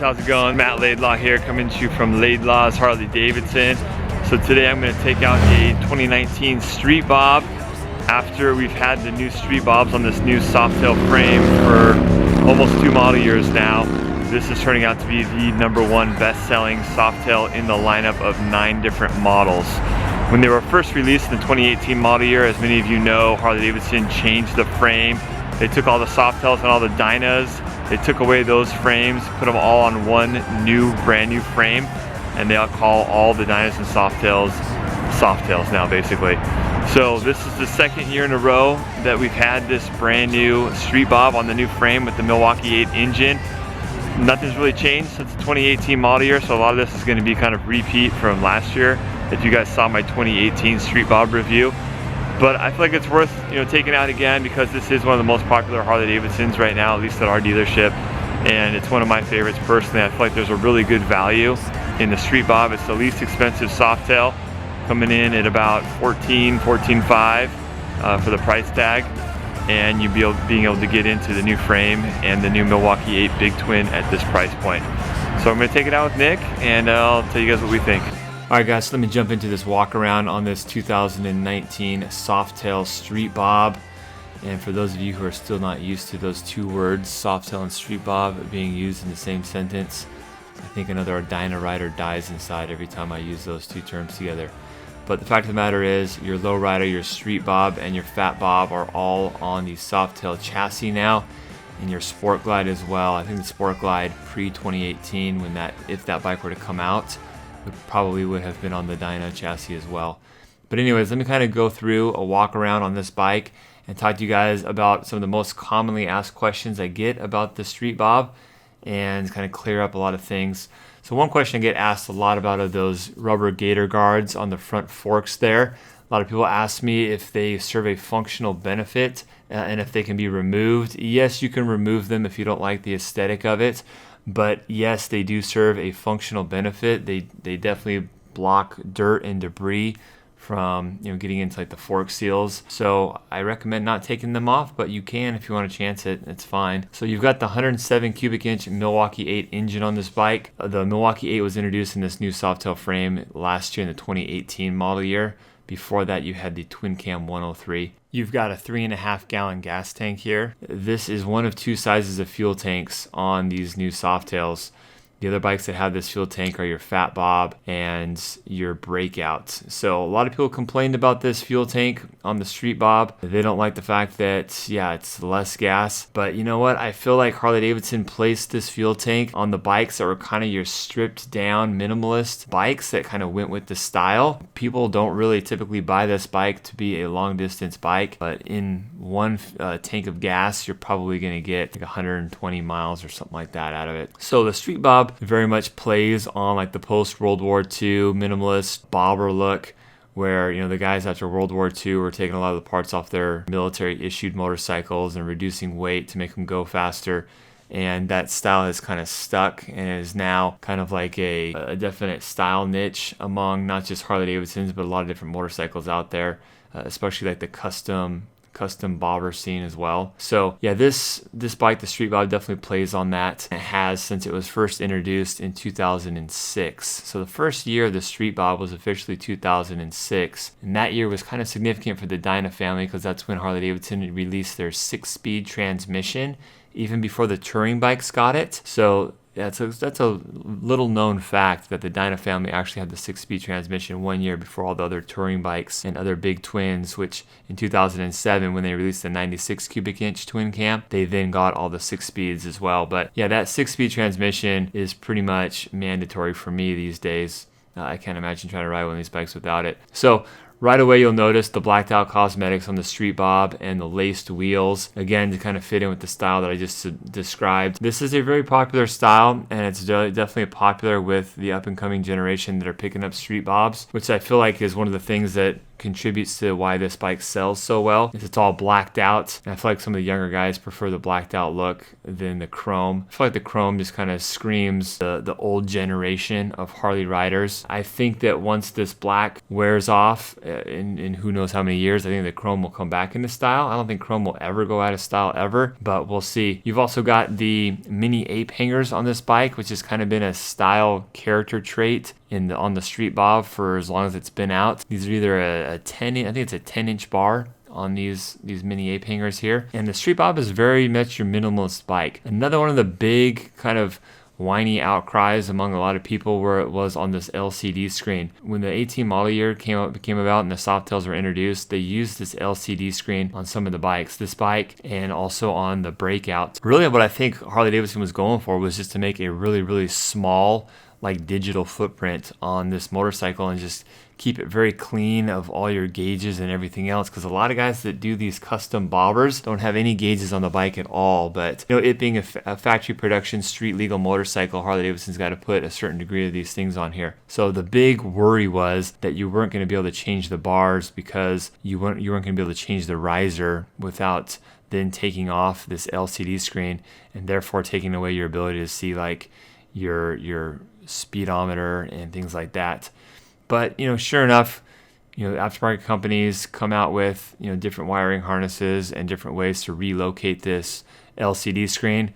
how's it going? Matt Laidlaw here, coming to you from Laidlaw's Harley-Davidson. So today I'm going to take out a 2019 Street Bob after we've had the new Street Bobs on this new Softail frame for almost 2 model years now. This is turning out to be the #1 best-selling Softail in the lineup of 9 different models. When they were first released in the 2018 model year, as many of you know, Harley-Davidson changed the frame. They took all the Softails and all the Dynas, they took away those frames, put them all on one brand new frame, and they all call all the Dynas and Softails Softails now, basically. So this is the 2nd year in a row that we've had this brand new Street Bob on the new frame with the Milwaukee 8 engine. Nothing's really changed since the 2018 model year, so a lot of this is going to be kind of repeat from last year, if you guys saw my 2018 Street Bob review. But I feel like it's worth, taking out again, because this is one of the most popular Harley-Davidsons right now, at least at our dealership, and it's one of my favorites personally. I feel like there's a really good value in the Street Bob. It's the least expensive Softail, coming in at about $14,500 for the price tag, and you'll be being able to get into the new frame and the new Milwaukee 8 Big Twin at this price point. So I'm going to take it out with Nick, and I'll tell you guys what we think. Alright guys, so let me jump into this walk around on this 2019 Softail Street Bob. And for those of you who are still not used to those 2 words, Softail and Street Bob, being used in the same sentence, I think another Dyna rider dies inside every time I use those 2 terms together. But the fact of the matter is, your low rider, your Street Bob, and your Fat Bob are all on the Softail chassis now, and your Sport Glide as well. I think the Sport Glide pre-2018, if that bike were to come out, probably would have been on the Dyna chassis as well. But anyways, let me kind of go through a walk around on this bike and talk to you guys about some of the most commonly asked questions I get about the Street Bob, and kind of clear up a lot of things. So one question I get asked a lot about are those rubber gator guards on the front forks there. A lot of people ask me if they serve a functional benefit and if they can be removed. Yes, you can remove them if you don't like the aesthetic of it. But yes, they do serve a functional benefit. They definitely block dirt and debris from getting into like the fork seals. So I recommend not taking them off, but you can if you want to chance it. It's fine. So you've got the 107 cubic inch Milwaukee 8 engine on this bike. The Milwaukee 8 was introduced in this new Softail frame last year in the 2018 model year. Before that, you had the Twin Cam 103. You've got a 3.5 gallon gas tank here. This is one of 2 sizes of fuel tanks on these new Softails. The other bikes that have this fuel tank are your Fat Bob and your Breakout. So a lot of people complained about this fuel tank on the Street Bob. They don't like the fact that, it's less gas. But you know what? I feel like Harley-Davidson placed this fuel tank on the bikes that were kind of your stripped down minimalist bikes that kind of went with the style. People don't really typically buy this bike to be a long distance bike, but in one tank of gas, you're probably going to get like 120 miles or something like that out of it. So the Street Bob very much plays on like the post World War II minimalist bobber look, where the guys after World War II were taking a lot of the parts off their military issued motorcycles and reducing weight to make them go faster, and that style has kind of stuck and is now kind of like a definite style niche among not just Harley-Davidsons but a lot of different motorcycles out there, especially like the custom bobber scene as well. So yeah, this bike, the Street Bob, definitely plays on that. It has since it was first introduced in 2006. So the first year of the Street Bob was officially 2006, and that year was kind of significant for the Dyna family because that's when Harley-Davidson released their 6-speed transmission, even before the touring bikes got it. So that's a little known fact that the Dyna family actually had the 6-speed transmission 1 year before all the other touring bikes and other big twins, which in 2007, when they released the 96 cubic inch twin cam, they then got all the 6 speeds as well. But yeah, that 6-speed transmission is pretty much mandatory for me these days. I can't imagine trying to ride one of these bikes without it. So right away, you'll notice the blacked out cosmetics on the Street Bob and the laced wheels, again, to kind of fit in with the style that I just described. This is a very popular style, and it's definitely popular with the up-and-coming generation that are picking up Street Bobs, which I feel like is one of the things that contributes to why this bike sells so well is it's all blacked out. And I feel like some of the younger guys prefer the blacked out look than the chrome. I feel like the chrome just kind of screams the old generation of Harley riders. I think that once this black wears off in who knows how many years, I think the chrome will come back into style. I don't think chrome will ever go out of style ever, but we'll see. You've also got the mini ape hangers on this bike, which has kind of been a style character trait on the Street Bob for as long as it's been out. These are either a 10, I think it's a 10-inch bar on these mini ape hangers here. And the Street Bob is very much your minimalist bike. Another one of the big kind of whiny outcries among a lot of people where it was on this LCD screen. When the 18 model year came about and the Softails were introduced, they used this LCD screen on some of the bikes. This bike and also on the Breakout. Really what I think Harley-Davidson was going for was just to make a really, really small like digital footprint on this motorcycle and just keep it very clean of all your gauges and everything else, because a lot of guys that do these custom bobbers don't have any gauges on the bike at all. But you know, it being a factory production street legal motorcycle, Harley-Davidson's got to put a certain degree of these things on here. So the big worry was that you weren't going to be able to change the bars because you weren't going to be able to change the riser without then taking off this LCD screen and therefore taking away your ability to see like your speedometer and things like that. But you know, sure enough, you know, aftermarket companies come out with, you know, different wiring harnesses and different ways to relocate this LCD screen.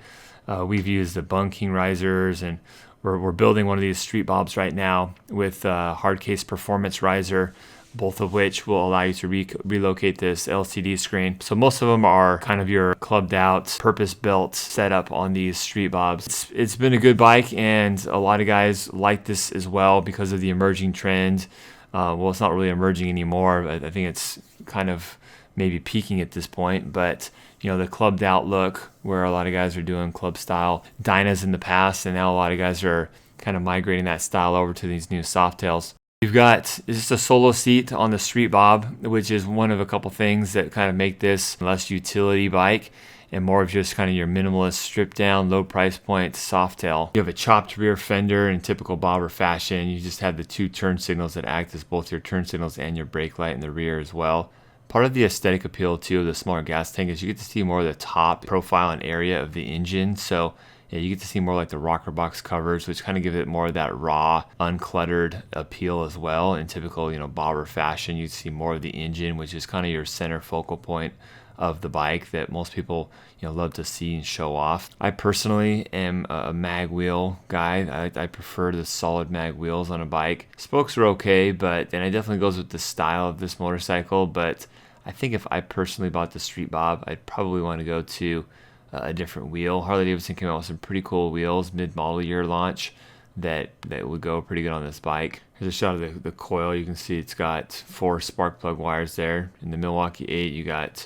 We've used the bunking risers, and we're building one of these Street Bobs right now with hard case performance riser, both of which will allow you to relocate this LCD screen. So most of them are kind of your clubbed out, purpose-built setup on these Street Bobs. It's been a good bike, and a lot of guys like this as well because of the emerging trend. Well, it's not really emerging anymore. I think it's kind of maybe peaking at this point, but you know, the clubbed out look where a lot of guys are doing club style Dynas in the past, and now a lot of guys are kind of migrating that style over to these new Softails. You've got just a solo seat on the Street Bob, which is one of a couple things that kind of make this less utility bike and more of just kind of your minimalist, stripped down, low price point Softail. You have a chopped rear fender in typical bobber fashion. You just have the two turn signals that act as both your turn signals and your brake light in the rear as well. Part of the aesthetic appeal too of the smaller gas tank is you get to see more of the top profile and area of the engine. So yeah, you get to see more like the rocker box covers, which kind of give it more of that raw, uncluttered appeal as well. In typical, you know, bobber fashion, you see more of the engine, which is kind of your center focal point of the bike that most people, you know, love to see and show off. I personally am a mag wheel guy. I prefer the solid mag wheels on a bike. Spokes are okay, and it definitely goes with the style of this motorcycle. But I think if I personally bought the Street Bob, I'd probably want to go to a different wheel. Harley-Davidson came out with some pretty cool wheels mid-model year launch that would go pretty good on this bike. Here's a shot of the coil. You can see it's got 4 spark plug wires there. In the Milwaukee 8, you got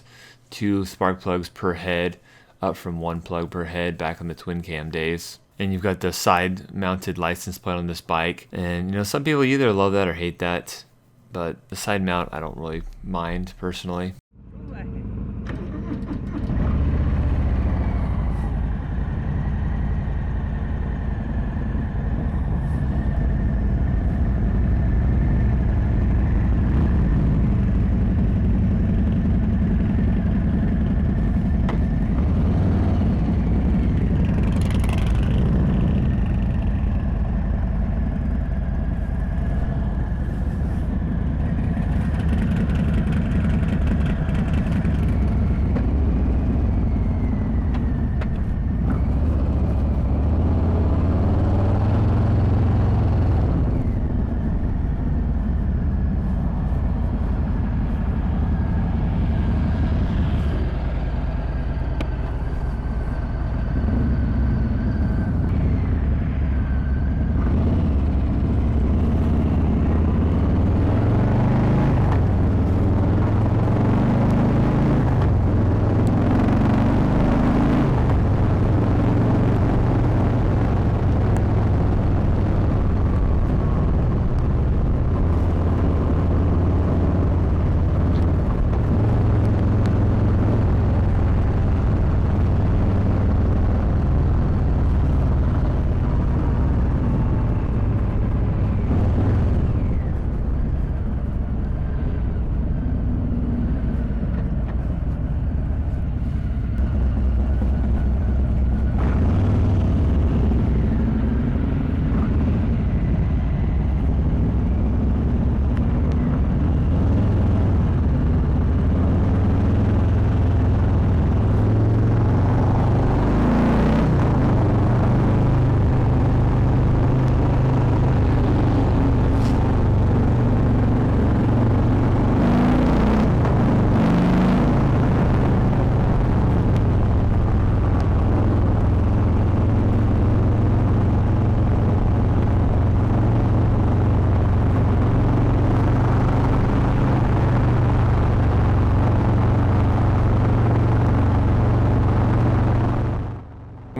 2 spark plugs per head, up from 1 plug per head back on the twin cam days. And you've got the side mounted license plate on this bike. And you know, some people either love that or hate that, but the side mount I don't really mind personally.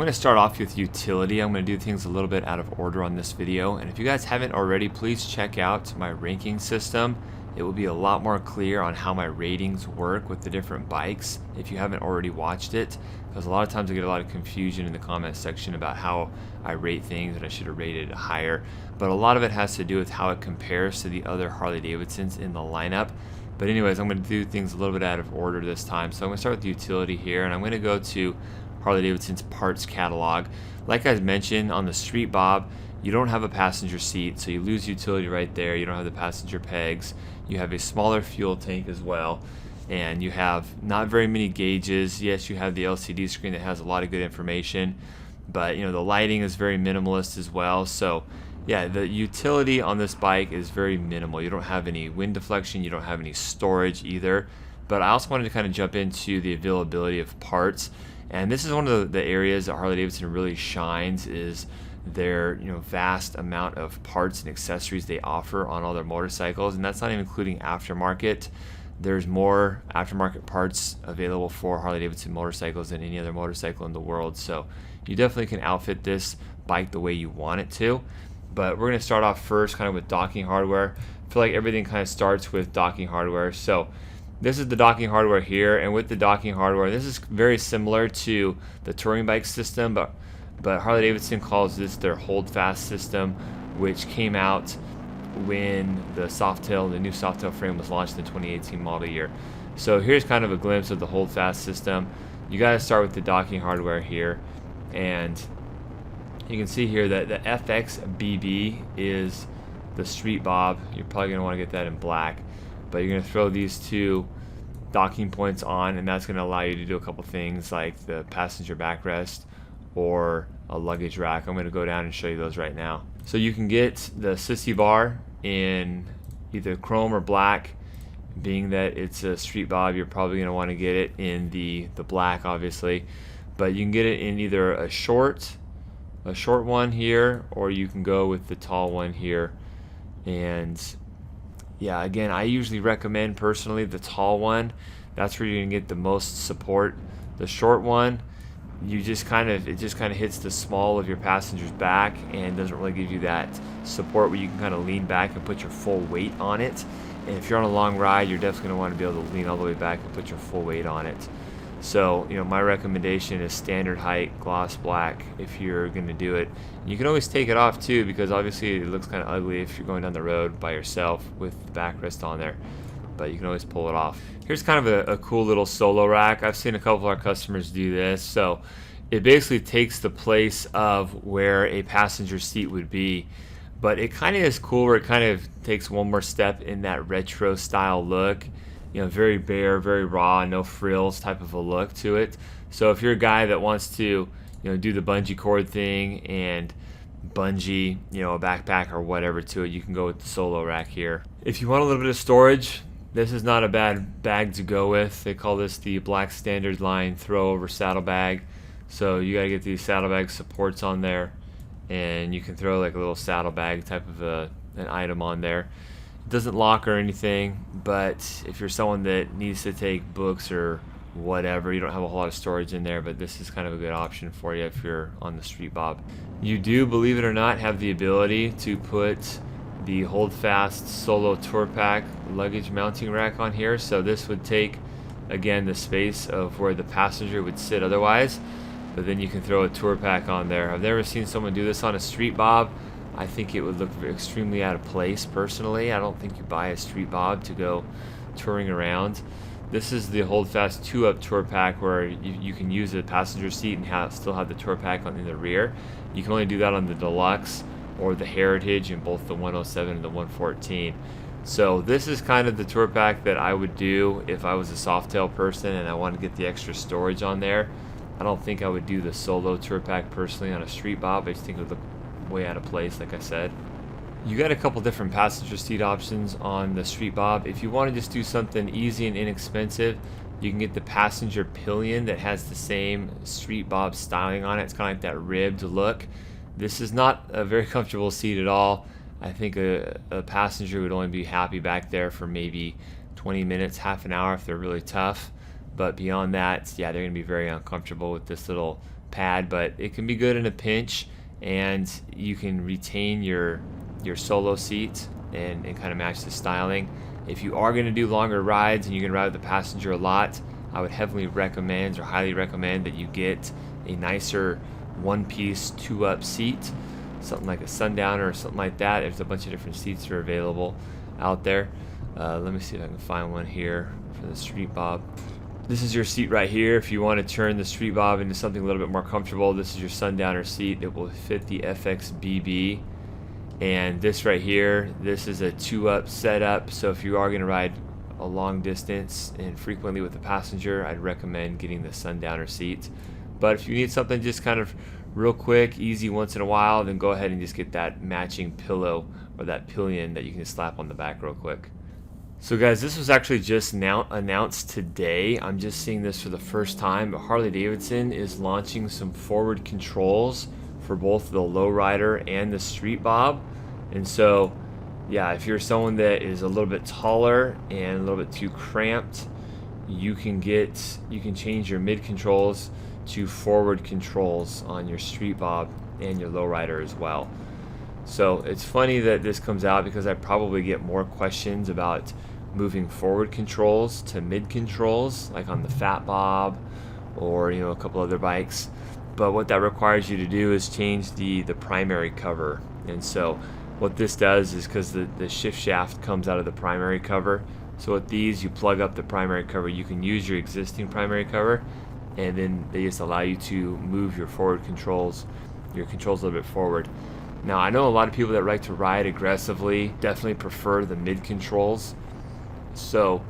going to start off with utility. I'm going to do things a little bit out of order on this video, and if you guys haven't already, please check out my ranking system. It will be a lot more clear on how my ratings work with the different bikes if you haven't already watched it, because a lot of times I get a lot of confusion in the comment section about how I rate things and I should have rated it higher, but a lot of it has to do with how it compares to the other Harley-Davidsons in the lineup. But anyways, I'm going to do things a little bit out of order this time. So I'm going to start with utility here, and I'm going to go to Harley-Davidson's parts catalog. Like I mentioned, on the Street Bob, you don't have a passenger seat, so you lose utility right there. You don't have the passenger pegs. You have a smaller fuel tank as well, and you have not very many gauges. Yes, you have the LCD screen that has a lot of good information, but the lighting is very minimalist as well. So yeah, the utility on this bike is very minimal. You don't have any wind deflection, you don't have any storage either. But I also wanted to kind of jump into the availability of parts, and this is one of the areas that Harley-Davidson really shines, is their vast amount of parts and accessories they offer on all their motorcycles, and that's not even including aftermarket. There's more aftermarket parts available for Harley-Davidson motorcycles than any other motorcycle in the world, so you definitely can outfit this bike the way you want it to. But we're going to start off first kind of with docking hardware. I feel like everything kind of starts with docking hardware. So this is the docking hardware here, and with the docking hardware, this is very similar to the touring bike system, but Harley-Davidson calls this their hold fast system, which came out when the new Softail frame was launched in the 2018 model year. So here's kind of a glimpse of the hold fast system. You got to start with the docking hardware here, and you can see here that the FXBB is the Street Bob. You're probably going to want to get that in black, but you're going to throw these two docking points on, and that's going to allow you to do a couple things like the passenger backrest or a luggage rack. I'm going to go down and show you those right now. So you can get the sissy bar in either chrome or black. Being that it's a Street Bob, you're probably going to want to get it in the black, obviously, but you can get it in either a short one here, or you can go with the tall one here. And yeah, again, I usually recommend personally the tall one. That's where you're going to get the most support. The short one, it just kind of hits the small of your passenger's back and doesn't really give you that support where you can kind of lean back and put your full weight on it. And if you're on a long ride, you're definitely going to want to be able to lean all the way back and put your full weight on it. So my recommendation is standard height gloss black if you're going to do it. You can always take it off too, because obviously it looks kind of ugly if you're going down the road by yourself with the backrest on there, but you can always pull it off. Here's kind of a cool little solo rack. I've seen a couple of our customers do this. So it basically takes the place of where a passenger seat would be, but it kind of is cool where it kind of takes one more step in that retro style look. Very bare, very raw, no frills type of a look to it. So if you're a guy that wants to do the bungee cord thing and bungee a backpack or whatever to it, you can go with the solo rack here. If you want a little bit of storage, this is not a bad bag to go with. They call this the Black Standard Line throw over saddlebag. So you gotta get these saddlebag supports on there, and you can throw like a little saddlebag type of an item on there. It doesn't lock or anything, but if you're someone that needs to take books or whatever, you don't have a whole lot of storage in there, but this is kind of a good option for you if you're on the Street Bob. You do, believe it or not, have the ability to put the Hold Fast Solo Tour Pack luggage mounting rack on here. So this would take, again, the space of where the passenger would sit otherwise, but then you can throw a tour pack on there. I've never seen someone do this on a Street Bob. I think it would look extremely out of place personally. I don't think you buy a Street Bob to go touring around. This is the Hold Fast 2-Up Tour Pack, where you can use the passenger seat and still have the tour pack in the rear. You can only do that on the Deluxe or the Heritage in both the 107 and the 114. So this is kind of the tour pack that I would do if I was a Softail person and I wanted to get the extra storage on there. I don't think I would do the solo tour pack personally on a Street Bob. I just think it would look way out of place, like I said. You got a couple different passenger seat options on the Street Bob. If you want to just do something easy and inexpensive, you can get the passenger pillion that has the same Street Bob styling on it. It's kind of like that ribbed look. This is not a very comfortable seat at all. I think a passenger would only be happy back there for maybe 20 minutes, half an hour if they're really tough. But beyond that, yeah, they're going to be very uncomfortable with this little pad, but it can be good in a pinch, and you can retain your solo seat and kind of match the styling. If you are going to do longer rides and you're going to ride with the passenger a lot, I would heavily recommend or highly recommend that you get a nicer one-piece two-up seat, something like a Sundowner or something like that. There's a bunch of different seats that are available out there. Let me see if I can find one here for the Street Bob. This is your seat right here. If you want to turn the Street Bob into something a little bit more comfortable, this is your Sundowner seat. It will fit the FXBB. And this right here, this is a two-up setup. So if you are going to ride a long distance and frequently with a passenger, I'd recommend getting the Sundowner seat. But if you need something just kind of real quick, easy once in a while, then go ahead and just get that matching pillow or that pillion that you can just slap on the back real quick. So guys, this was actually just now announced today. I'm just seeing this for the first time, but Harley-Davidson is launching some forward controls for both the lowrider and the Street Bob. And so, yeah, if you're someone that is a little bit taller and a little bit too cramped, you can change your mid controls to forward controls on your Street Bob and your lowrider as well. So it's funny that this comes out because I probably get more questions about moving forward controls to mid controls, like on the Fat Bob or a couple other bikes. But what that requires you to do is change the primary cover. And so what this does is, because the shift shaft comes out of the primary cover, so with these you plug up the primary cover. You can use your existing primary cover, and then they just allow you to move your forward controls, your controls a little bit forward. Now I know a lot of people that like to ride aggressively definitely prefer the mid controls. So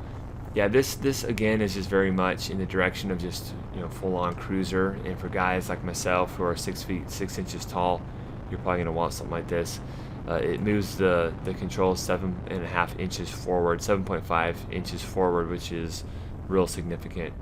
yeah, this again is just very much in the direction of just full-on cruiser. And for guys like myself who are 6 feet 6 inches tall, you're probably gonna want something like this. It moves the controls 7.5 inches forward, 7.5 inches forward, which is real significant.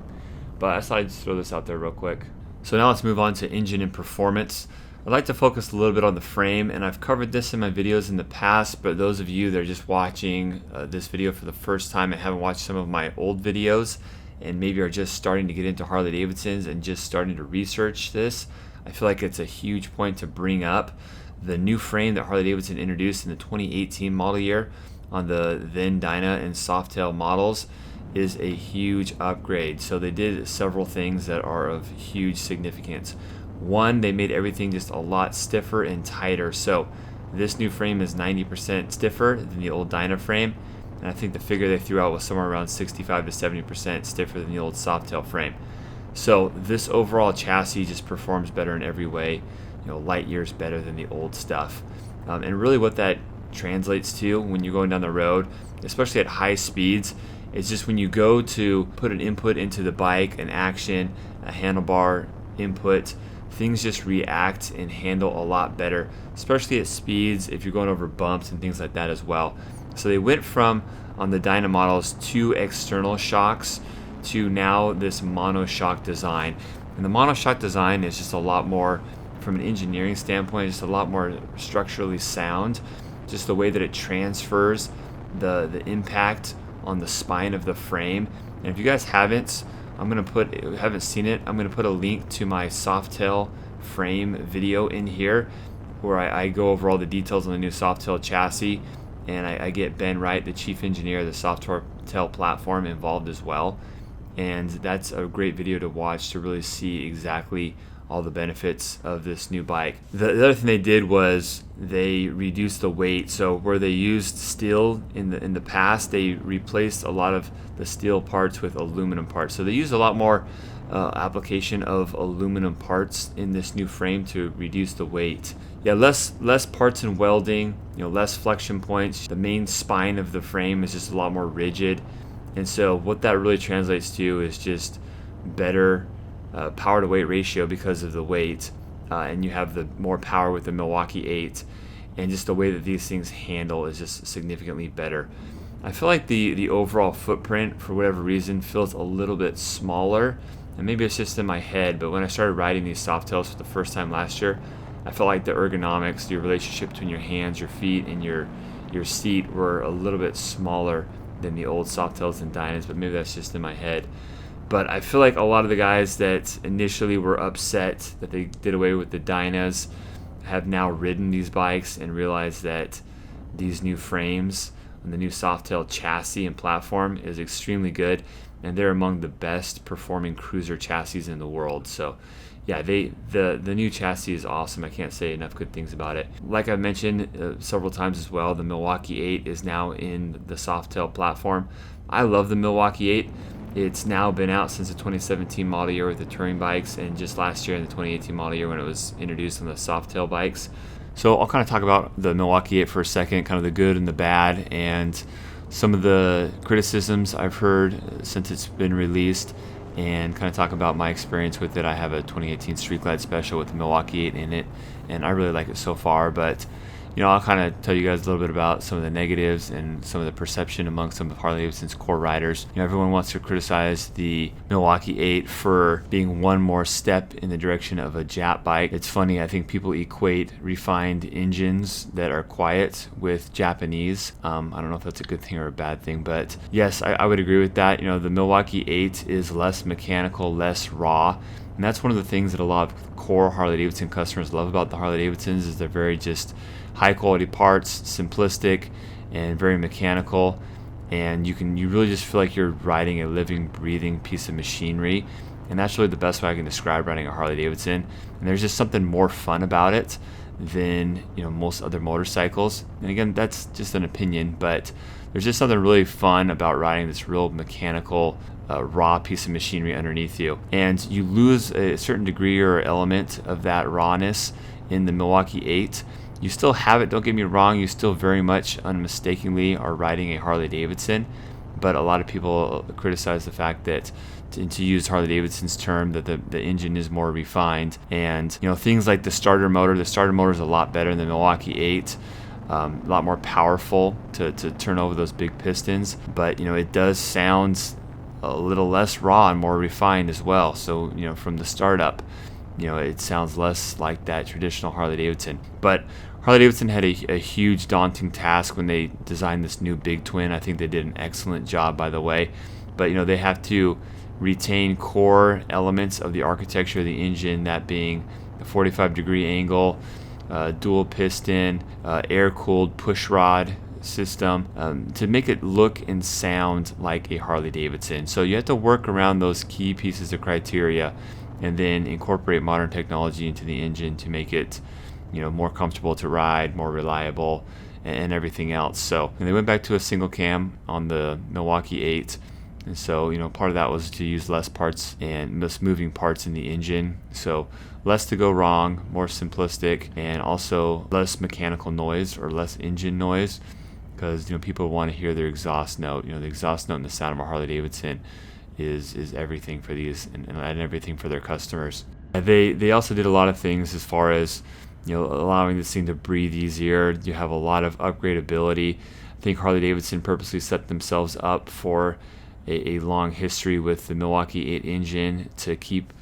But I thought I'd just throw this out there real quick. So now let's move on to engine and performance. I'd like to focus a little bit on the frame, and I've covered this in my videos in the past, but those of you that are just watching this video for the first time and haven't watched some of my old videos and maybe are just starting to get into Harley-Davidsons and just starting to research this, I feel like it's a huge point to bring up. The new frame that Harley-Davidson introduced in the 2018 model year on the then Dyna and Softail models is a huge upgrade. So they did several things that are of huge significance. One, they made everything just a lot stiffer and tighter. So this new frame is 90% stiffer than the old Dyna frame, and I think the figure they threw out was somewhere around 65 to 70% stiffer than the old Softail frame. So this overall chassis just performs better in every way, light years better than the old stuff. And really what that translates to when you're going down the road, especially at high speeds, is just when you go to put an input into the bike, an action, a handlebar input, things just react and handle a lot better, especially at speeds if you're going over bumps and things like that as well. So they went from, on the Dyna models, 2 external shocks to now this monoshock design. And the monoshock design is just a lot more, from an engineering standpoint, just a lot more structurally sound. Just the way that it transfers the impact on the spine of the frame. And if you guys haven't seen it, I'm gonna put a link to my Softail frame video in here, where I go over all the details on the new Softail chassis, and I get Ben Wright, the chief engineer of the Softail platform, involved as well. And that's a great video to watch to really see exactly all the benefits of this new bike. The other thing they did was they reduced the weight. So where they used steel in the past, they replaced a lot of the steel parts with aluminum parts. So they used a lot more application of aluminum parts in this new frame to reduce the weight. Yeah, less parts and welding, less flexion points. The main spine of the frame is just a lot more rigid, and so what that really translates to is just better power to weight ratio because of the weight, and you have the more power with the Milwaukee 8, and just the way that these things handle is just significantly better. I feel like the overall footprint, for whatever reason, feels a little bit smaller, and maybe it's just in my head, but when I started riding these Softails for the first time last year, I felt like the ergonomics, the relationship between your hands, your feet, and your seat were a little bit smaller than the old Softails and Dynas, but maybe that's just in my head. But I feel like a lot of the guys that initially were upset that they did away with the Dynas have now ridden these bikes and realized that these new frames and the new Softail chassis and platform is extremely good, and they're among the best performing cruiser chassis in the world. So yeah, the new chassis is awesome. I can't say enough good things about it. Like I mentioned several times as well, the Milwaukee 8 is now in the Softail platform. I love the Milwaukee 8. It's now been out since the 2017 model year with the touring bikes, and just last year in the 2018 model year when it was introduced on the Softail bikes. So I'll kind of talk about the Milwaukee 8 for a second, kind of the good and the bad, and some of the criticisms I've heard since it's been released, and kind of talk about my experience with it. I have a 2018 Street Glide Special with the Milwaukee 8 in it, and I really like it so far. But I'll kind of tell you guys a little bit about some of the negatives and some of the perception among some of Harley-Davidson's core riders. Everyone wants to criticize the Milwaukee 8 for being one more step in the direction of a Jap bike. It's funny, I think people equate refined engines that are quiet with Japanese. I don't know if that's a good thing or a bad thing, but yes, I would agree with that. The Milwaukee 8 is less mechanical, less raw. And that's one of the things that a lot of core Harley-Davidson customers love about the Harley-Davidsons is they're very just high-quality parts, simplistic, and very mechanical. And you really just feel like you're riding a living, breathing piece of machinery. And that's really the best way I can describe riding a Harley-Davidson. And there's just something more fun about it than most other motorcycles. And again, that's just an opinion, but there's just something really fun about riding this real mechanical, raw piece of machinery underneath you. And you lose a certain degree or element of that rawness in the Milwaukee 8. You still have it, don't get me wrong, you still very much unmistakably are riding a Harley-Davidson, but a lot of people criticize the fact that, to use Harley-Davidson's term, that the engine is more refined. And things like the starter motor is a lot better than the Milwaukee 8. A lot more powerful to turn over those big pistons, but it does sound a little less raw and more refined as well. So from the startup, it sounds less like that traditional Harley-Davidson. But Harley-Davidson had a huge daunting task when they designed this new big twin. I think they did an excellent job, by the way. But they have to retain core elements of the architecture of the engine, that being the 45-degree angle, dual piston, air-cooled pushrod system, to make it look and sound like a Harley-Davidson. So you have to work around those key pieces of criteria and then incorporate modern technology into the engine to make it more comfortable to ride, more reliable, and everything else. So they went back to a single cam on the Milwaukee 8. And so, part of that was to use less parts and less moving parts in the engine. So less to go wrong, more simplistic, and also less mechanical noise or less engine noise, because people want to hear their exhaust note. The exhaust note and the sound of a Harley-Davidson is everything for these and everything for their customers. They also did a lot of things as far as allowing this thing to breathe easier. You have a lot of upgradability. I think Harley-Davidson purposely set themselves up for a long history with the Milwaukee 8 engine to keep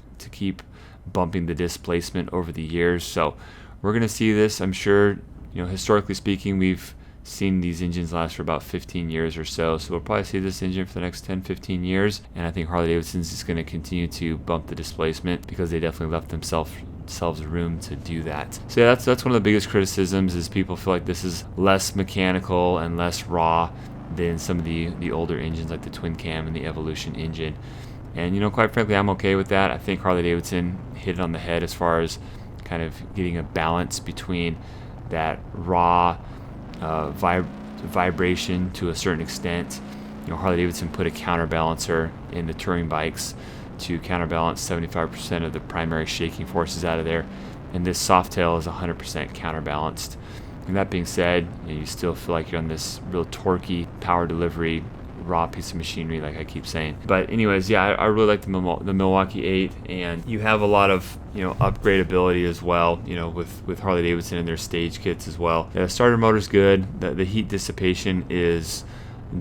bumping the displacement over the years. So we're going to see this, I'm sure. Historically speaking, we've seen these engines last for about 15 years or so. So we'll probably see this engine for the next 10-15 years. And I think Harley-Davidson's is going to continue to bump the displacement because they definitely left themselves room to do that. So yeah, that's one of the biggest criticisms, is people feel like this is less mechanical and less raw than some of the older engines like the twin cam and the Evolution engine. And quite frankly, I'm okay with that. I think Harley-Davidson hit it on the head as far as kind of getting a balance between that raw vibration to a certain extent. Harley-Davidson put a counterbalancer in the touring bikes to counterbalance 75% of the primary shaking forces out of there, and this Softail is 100% counterbalanced. And that being said, you still feel like you're on this real torquey power delivery raw piece of machinery, like I keep saying. But anyways, yeah, I really like the Milwaukee 8, and you have a lot of upgradability as well, with Harley-Davidson and their stage kits as well. The starter motor's good. The heat dissipation is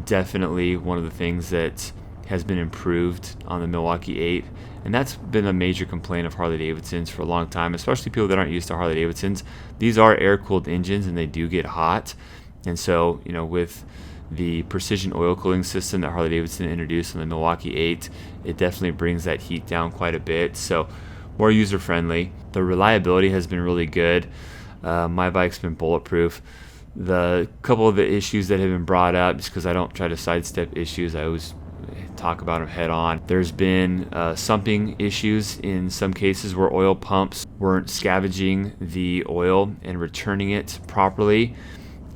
definitely one of the things that has been improved on the Milwaukee 8, and that's been a major complaint of Harley-Davidsons for a long time, especially people that aren't used to Harley-Davidsons. These are air-cooled engines and they do get hot, and so with the precision oil cooling system that Harley-Davidson introduced on the Milwaukee 8, it definitely brings that heat down quite a bit. So more user friendly. The reliability has been really good. My bike's been bulletproof. The couple of the issues that have been brought up, just because I don't try to sidestep issues, I always talk about them head on. There's been sumping issues in some cases where oil pumps weren't scavenging the oil and returning it properly.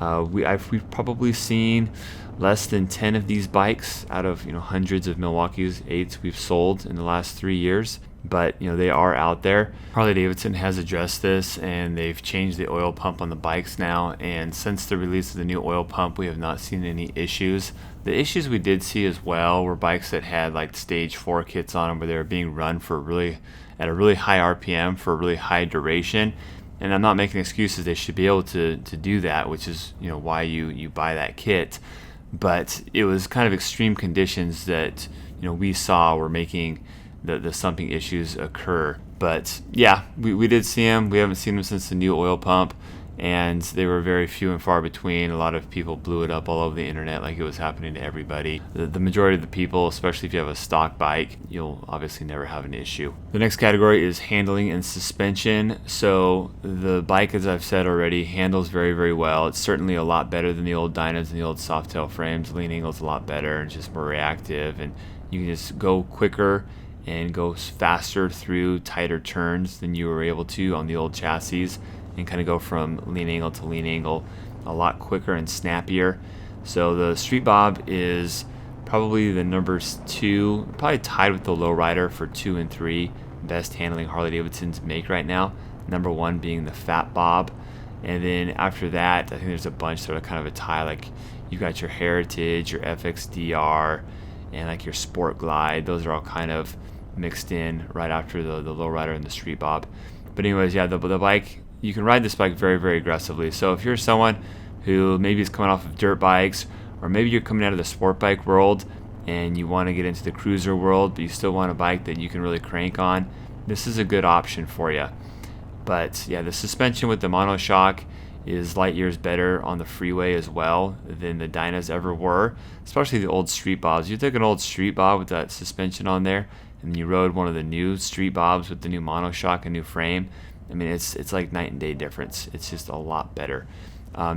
We've probably seen less than 10 of these bikes out of hundreds of Milwaukee's 8s we've sold in the last 3 years. But they are out there. Harley-Davidson has addressed this, and they've changed the oil pump on the bikes now. And since the release of the new oil pump, we have not seen any issues. The issues we did see as well were bikes that had like stage 4 kits on them, where they were being run for at a really high RPM for a really high duration. And I'm not making excuses; they should be able to do that, which is why you buy that kit. But it was kind of extreme conditions that we saw were making the sumping issues occur. But yeah, we did see them. We haven't seen them since the new oil pump, and they were very few and far between. A lot of people blew it up all over the internet like it was happening to everybody. The majority of the people, especially if you have a stock bike, you'll obviously never have an issue. The next category is handling and suspension. So the bike, as I've said already, handles very, very well. It's certainly a lot better than the old dynos and the old Softail frames. Lean angle's a lot better and just more reactive, and you can just go quicker and go faster through tighter turns than you were able to on the old chassis, and kind of go from lean angle to lean angle a lot quicker and snappier. So the Street Bob is probably the numbers 2, probably tied with the Lowrider for 2 and 3 best handling Harley-Davidsons make right now. Number 1 being the Fat Bob, and then after that I think there's a bunch that are kind of a tie. Like you've got your Heritage, your FXDR, and like your Sport Glide. Those are all kind of mixed in right after the Lowrider and the Street Bob. But anyways, yeah, the bike, you can ride this bike very, very aggressively. So if you're someone who maybe is coming off of dirt bikes, or maybe you're coming out of the sport bike world and you want to get into the cruiser world, but you still want a bike that you can really crank on, this is a good option for you. But yeah, the suspension with the monoshock is light years better on the freeway as well than the dynos ever were, especially the old Street Bobs. You took an old Street Bob with that suspension on there, and you rode one of the new Street Bobs with the new monoshock and new frame. I mean, it's like night and day difference. It's just a lot better.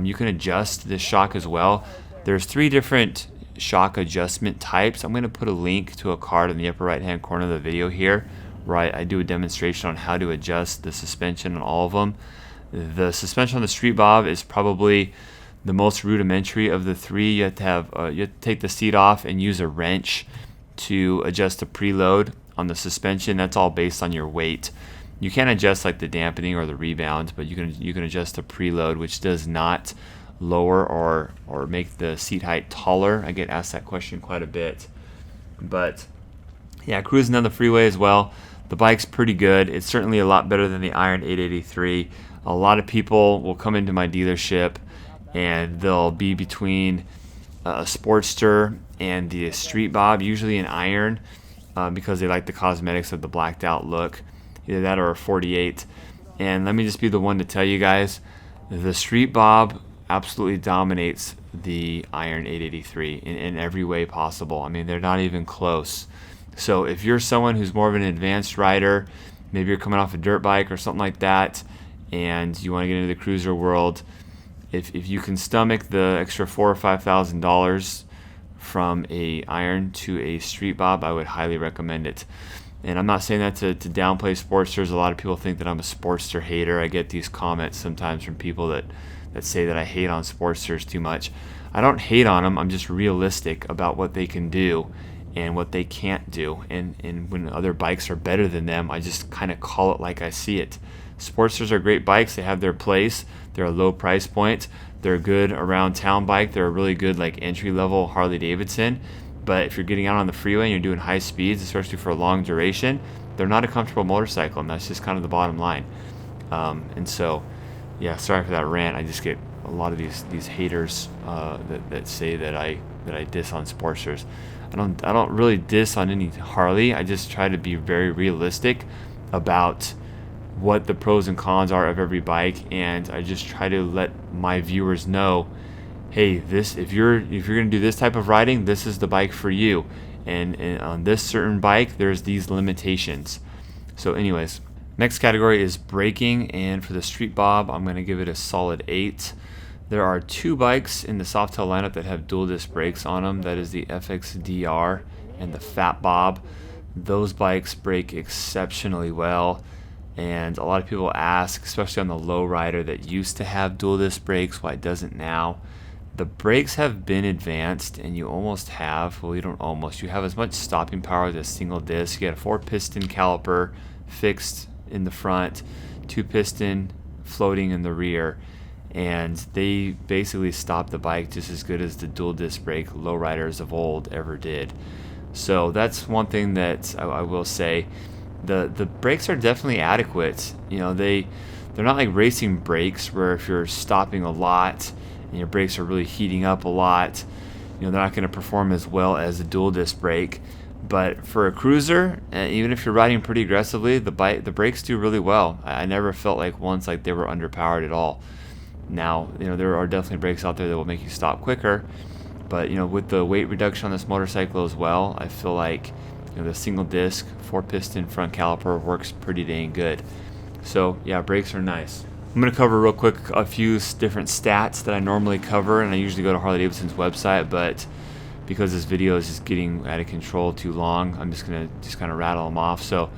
You can adjust this shock as well. There's 3 different shock adjustment types. I'm going to put a link to a card in the upper right hand corner of the video here, where I do a demonstration on how to adjust the suspension on all of them. The suspension on the Street Bob is probably the most rudimentary of the 3. You have to take the seat off and use a wrench to adjust the preload on the suspension. That's all based on your weight. You can't adjust like the dampening or the rebound, but you can adjust the preload, which does not lower or make the seat height taller. I get asked that question quite a bit. But yeah, cruising on the freeway as well, the bike's pretty good. It's certainly a lot better than the Iron 883. A lot of people will come into my dealership and they'll be between a Sportster and the Street Bob, usually an Iron, because they like the cosmetics of the blacked out look. Either that or a 48. And let me just be the one to tell you guys, the Street Bob absolutely dominates the Iron 883 in every way possible. I mean, they're not even close. So if you're someone who's more of an advanced rider, maybe you're coming off a dirt bike or something like that, and you want to get into the cruiser world, if you can stomach the extra $4,000 or $5,000 from a Iron to a Street Bob, I would highly recommend it. And I'm not saying that to downplay Sportsters. A lot of people think that I'm a Sportster hater. I get these comments sometimes from people that say that I hate on Sportsters too much. I don't hate on them. I'm just realistic about what they can do and what they can't do. And when other bikes are better than them, I just kind of call it like I see it. Sportsters are great bikes. They have their place. They're a low price point. They're a good around town bike. They're a really good like entry level Harley-Davidson. But if you're getting out on the freeway and you're doing high speeds, especially for a long duration, they're not a comfortable motorcycle, and that's just kind of the bottom line. And so, yeah, sorry for that rant. I just get a lot of these haters that say that I diss on Sportsters. I don't really diss on any Harley. I just try to be very realistic about what the pros and cons are of every bike, and I just try to let my viewers know hey, this if you're gonna do this type of riding, this is the bike for you. And on this certain bike, there's these limitations. So anyways, next category is braking, and for the Street Bob, I'm gonna give it a solid 8. There are 2 bikes in the Softail lineup that have dual disc brakes on them. That is the FXDR and the Fat Bob. Those bikes brake exceptionally well, and a lot of people ask, especially on the low rider that used to have dual disc brakes, why it doesn't now. The brakes have been advanced, and you almost have, well, you don't almost, you have as much stopping power as a single disc. You got a 4-piston caliper fixed in the front, 2-piston floating in the rear, and they basically stop the bike just as good as the dual disc brake lowriders of old ever did. So that's one thing that I will say. The brakes are definitely adequate. You know, they're not like racing brakes where if you're stopping a lot and your brakes are really heating up a lot, you know, they're not going to perform as well as a dual disc brake. But for a cruiser, even if you're riding pretty aggressively, the brakes do really well. I never felt like once like they were underpowered at all. Now, you know, there are definitely brakes out there that will make you stop quicker, but you know, with the weight reduction on this motorcycle as well, I feel like, you know, the single disc 4-piston front caliper works pretty dang good. So yeah, brakes are nice. I'm going to cover real quick a few different stats that I normally cover, and I usually go to Harley-Davidson's website, but because this video is just getting out of control too long, I'm just going to kind of rattle them off. So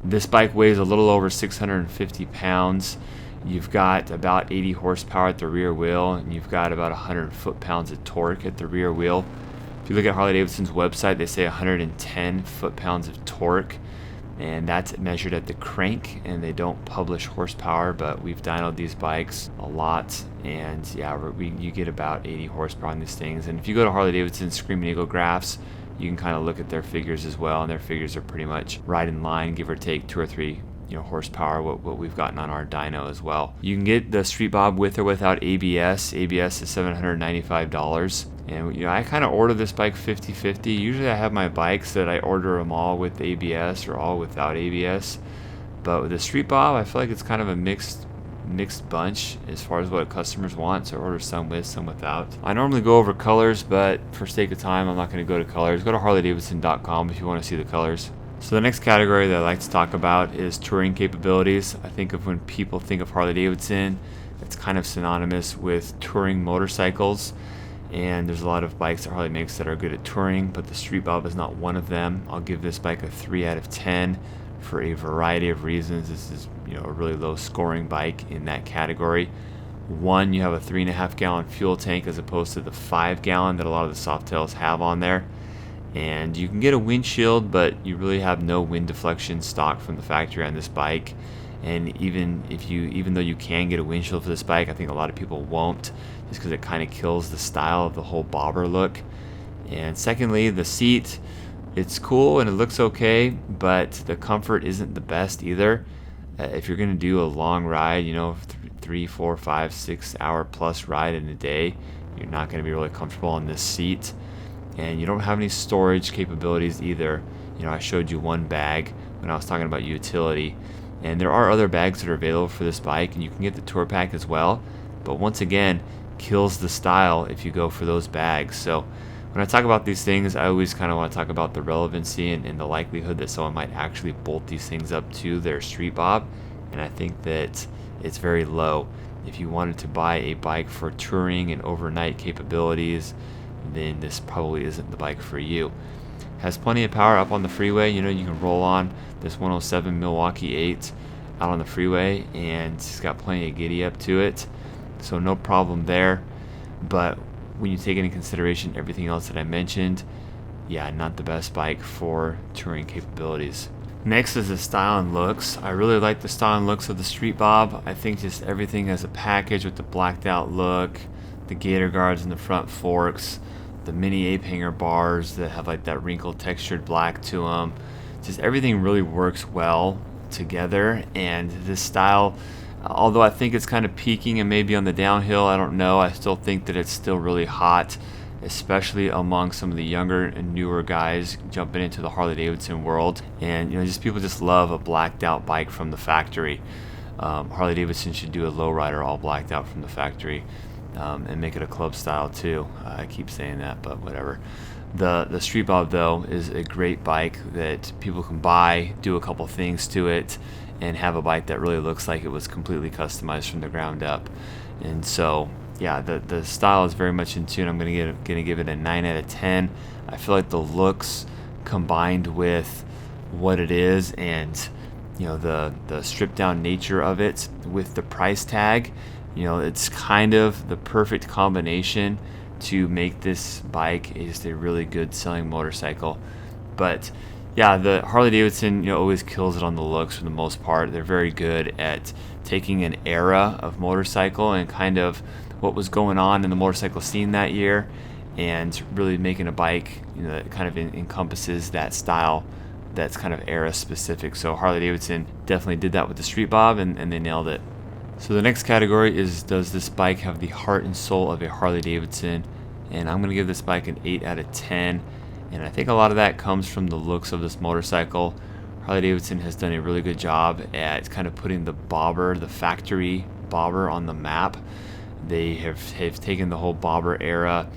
this bike weighs a little over 650 pounds. You've got about 80 horsepower at the rear wheel, and you've got about 100 foot-pounds of torque at the rear wheel. If you look at Harley-Davidson's website, they say 110 foot-pounds of torque, and that's measured at the crank, and they don't publish horsepower, but we've dynoed these bikes a lot, and yeah, you get about 80 horsepower on these things. And if you go to Harley-Davidson's Screaming Eagle graphs, you can kind of look at their figures as well, and their figures are pretty much right in line, give or take 2 or 3 horsepower, what we've gotten on our dyno as well. You can get the Street Bob with or without ABS. ABS is $795. And you know, I kind of order this bike 50-50. Usually I have my bikes that I order them all with ABS or all without ABS. But with the Street Bob, I feel like it's kind of a mixed bunch as far as what customers want, so I order some with, some without. I normally go over colors, but for sake of time, I'm not going to go to colors. Go to harleydavidson.com if you want to see the colors. So the next category that I like to talk about is touring capabilities. I think of when people think of Harley-Davidson, it's kind of synonymous with touring motorcycles. And there's a lot of bikes that Harley makes that are good at touring, but the Street Bob is not one of them. I'll give this bike a 3 out of 10 for a variety of reasons. This is, you know, a really low scoring bike in that category. One, you have a 3.5 gallon fuel tank as opposed to the 5 gallon that a lot of the Softails have on there. And you can get a windshield, but you really have no wind deflection stock from the factory on this bike. And even though you can get a windshield for this bike, I think a lot of people won't, just because it kind of kills the style of the whole bobber look. And secondly, the seat, it's cool and it looks okay, but the comfort isn't the best either. If you're going to do a long ride, you know, 3, 4, 5, 6 hour plus ride in a day, you're not going to be really comfortable on this seat. And you don't have any storage capabilities either. You know, I showed you one bag when I was talking about utility, and there are other bags that are available for this bike, and you can get the tour pack as well, but once again, kills the style if you go for those bags. So when I talk about these things, I always kind of want to talk about the relevancy and the likelihood that someone might actually bolt these things up to their Street Bob, and I think that it's very low. If you wanted to buy a bike for touring and overnight capabilities, then this probably isn't the bike for you. Has plenty of power up on the freeway. You know, you can roll on this 107 Milwaukee 8 out on the freeway, and it's got plenty of giddy up to it, so no problem there. But when you take into consideration everything else that I mentioned, yeah, not the best bike for touring capabilities. Next is the style and looks. I really like the style and looks of the Street Bob. I think just everything as a package with the blacked out look, the gator guards in the front forks, the mini ape hanger bars that have like that wrinkled textured black to them. Just everything really works well together, and this style, although I think it's kind of peaking and maybe on the downhill, I don't know, I still think that it's still really hot, especially among some of the younger and newer guys jumping into the Harley-Davidson world. And you know, just people just love a blacked out bike from the factory. Harley-Davidson should do a lowrider all blacked out from the factory. and make it a club style too. I keep saying that, but whatever. The Street Bob though is a great bike that people can buy, do a couple things to it, and have a bike that really looks like it was completely customized from the ground up. And so yeah, the style is very much in tune. I'm gonna give it a 9 out of 10. I feel like the looks combined with what it is, and the stripped down nature of it with the price tag, it's kind of the perfect combination to make this bike just a really good selling motorcycle. But yeah, the Harley-Davidson always kills it on the looks for the most part. They're very good at taking an era of motorcycle and kind of what was going on in the motorcycle scene that year, and really making a bike that kind of encompasses that style that's kind of era specific. So Harley-Davidson definitely did that with the Street Bob, and they nailed it. So the next category is, does this bike have the heart and soul of a Harley-Davidson? And I'm going to give this bike an 8 out of 10. And I think a lot of that comes from the looks of this motorcycle. Harley-Davidson has done a really good job at kind of putting the bobber, the factory bobber, on the map. They have taken the whole bobber era,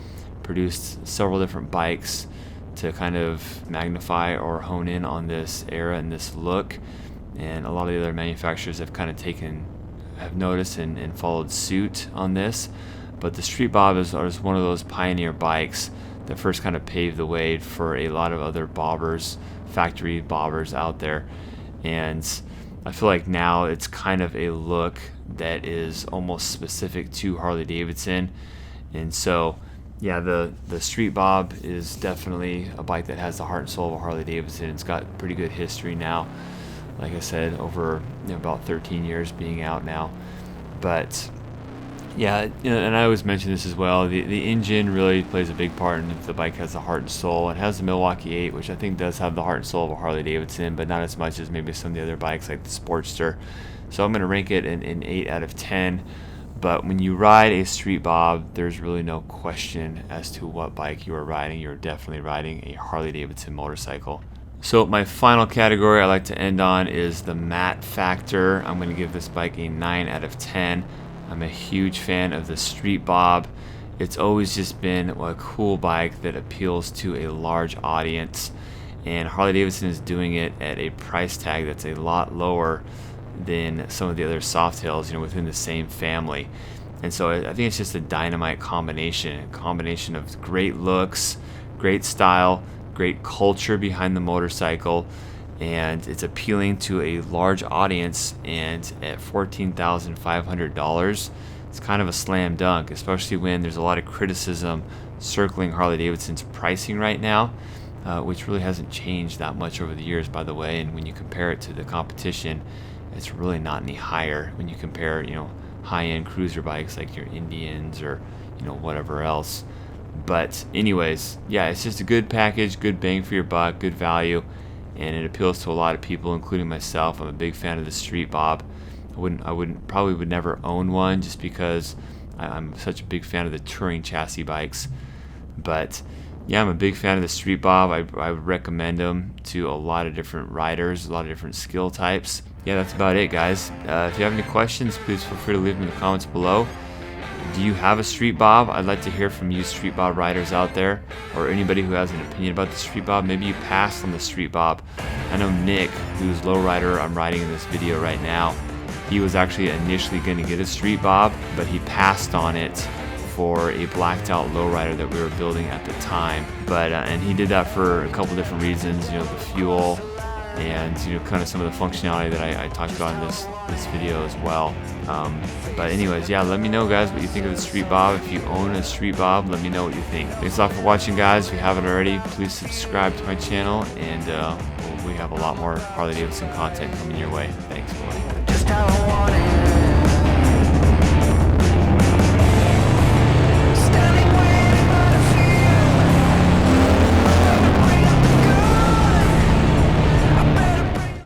produced several different bikes to kind of magnify or hone in on this era and this look. And a lot of the other manufacturers have kind of have noticed and followed suit on this. But the Street Bob is one of those pioneer bikes that first kind of paved the way for a lot of other bobbers, factory bobbers out there. And I feel like now it's kind of a look that is almost specific to Harley-Davidson. And so yeah, the Street Bob is definitely a bike that has the heart and soul of a Harley-Davidson. It's got pretty good history now, like I said, over about 13 years being out now. But yeah, and I always mention this as well, the engine really plays a big part in if the bike has the heart and soul. It has the Milwaukee 8, which I think does have the heart and soul of a Harley-Davidson, but not as much as maybe some of the other bikes like the Sportster. So I'm going to rank it an 8 out of 10. But when you ride a Street Bob, there's really no question as to what bike you are riding. You're definitely riding a Harley-Davidson motorcycle. So my final category I like to end on is the matte factor. I'm going to give this bike a 9 out of 10. I'm a huge fan of the Street Bob. It's always just been a cool bike that appeals to a large audience, and Harley-Davidson is doing it at a price tag that's a lot lower than some of the other Softails, within the same family. And so I think it's just a dynamite combination of great looks, great style, great culture behind the motorcycle, and it's appealing to a large audience. And at $14,500, it's kind of a slam dunk, especially when there's a lot of criticism circling Harley-Davidson's pricing right now, which really hasn't changed that much over the years, by the way. And when you compare it to the competition, it's really not any higher when you compare, high-end cruiser bikes like your Indians or, whatever else. But anyways, yeah, it's just a good package, good bang for your buck, good value, and it appeals to a lot of people, including myself. I'm a big fan of the Street Bob. I would never own one just because I'm such a big fan of the touring chassis bikes. But yeah, I'm a big fan of the Street Bob. I would recommend them to a lot of different riders, a lot of different skill types. Yeah, that's about it, guys. If you have any questions, please feel free to leave them in the comments below. Do you have a Street Bob? I'd like to hear from you Street Bob riders out there, or anybody who has an opinion about the Street Bob. Maybe you passed on the Street Bob. I know Nick, who's lowrider I'm riding in this video right now, he was actually initially going to get a Street Bob, but he passed on it for a blacked out lowrider that we were building at the time. But and he did that for a couple different reasons, the fuel, and kind of some of the functionality that I talked about in this video as well. But anyways, yeah, let me know, guys, what you think of the Street Bob. If you own a Street Bob, let me know what you think. Thanks a lot for watching, guys. If you haven't already, please subscribe to my channel, and we have a lot more Harley-Davidson content coming your way. Thanks, boy.